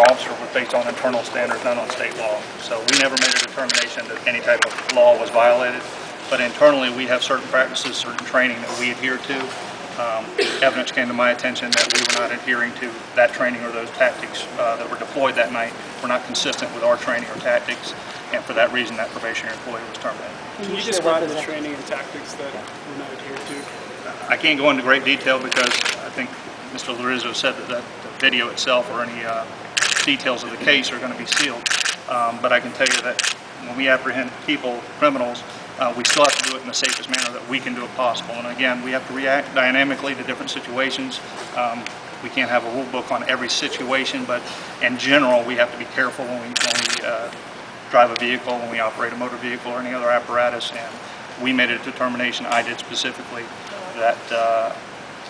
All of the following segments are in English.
officer was based on internal standards, not on state law. So we never made a determination that any type of law was violated. But internally, we have certain practices, certain training that we adhere to. Evidence came to my attention that we were not adhering to that training or those tactics that were deployed that night were not consistent with our training or tactics, and for that reason, that probationary employee was terminated. Can you describe the training and tactics that were not adhered to? I can't go into great detail because I think Mr. Larizzo said that the video itself or any details of the case are going to be sealed. But I can tell you that when we apprehend people, criminals, we still have to do it in the safest manner that we can do it possible. And again, we have to react dynamically to different situations. We can't have a rule book on every situation, but in general, we have to be careful when we drive a vehicle, when we operate a motor vehicle or any other apparatus. And we made a determination, I did specifically, that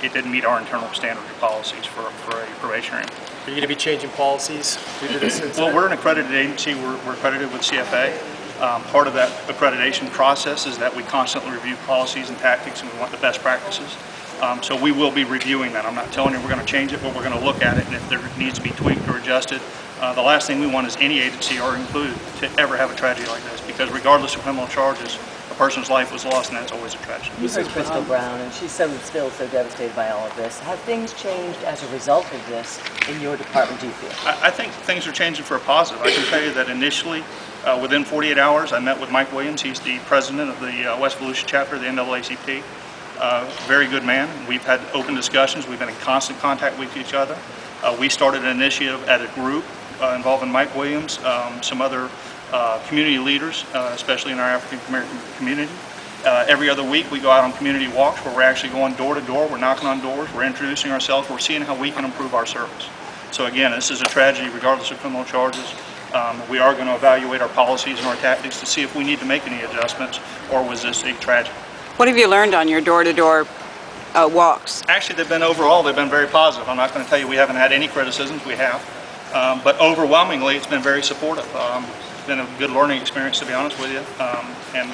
it didn't meet our internal standards or policies for a probationary employee. Are you going to be changing policies due to this incident? Well, we're an accredited agency. We're accredited with CFA. Part of that accreditation process is that we constantly review policies and tactics, and we want the best practices. So we will be reviewing that. I'm not telling you we're going to change it, but we're going to look at it, and if there needs to be tweaked or adjusted. The last thing we want is any agency or included to ever have a tragedy like this, because regardless of criminal charges, a person's life was lost, and that's always a tragedy. You heard Crystal Brown, and she's still so devastated by all of this. Have things changed as a result of this in your department, do you feel? I think things are changing for a positive. I can tell you that initially, within 48 hours, I met with Mike Williams. He's the president of the West Volusia chapter of the NAACP. Very good man. We've had open discussions. We've been in constant contact with each other. We started an initiative at a group involving Mike Williams, some other community leaders, especially in our African American community. Every other week we go out on community walks where we're actually going door to door, we're knocking on doors, we're introducing ourselves, we're seeing how we can improve our service. So again, this is a tragedy regardless of criminal charges. We are going to evaluate our policies and our tactics to see if we need to make any adjustments, or was this a tragedy. What have you learned on your door-to-door walks? Actually, they've been very positive. I'm not going to tell you we haven't had any criticisms, we have. But overwhelmingly, it's been very supportive. It's been a good learning experience, to be honest with you. And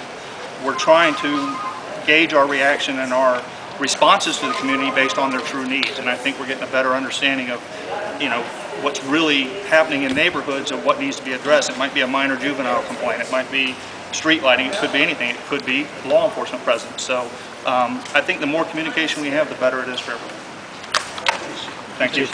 we're trying to gauge our reaction and our responses to the community based on their true needs. And I think we're getting a better understanding of, what's really happening in neighborhoods and what needs to be addressed. It might be a minor juvenile complaint. It might be street lighting. It could be anything. It could be law enforcement presence. So I think the more communication we have, the better it is for everyone. Thank you.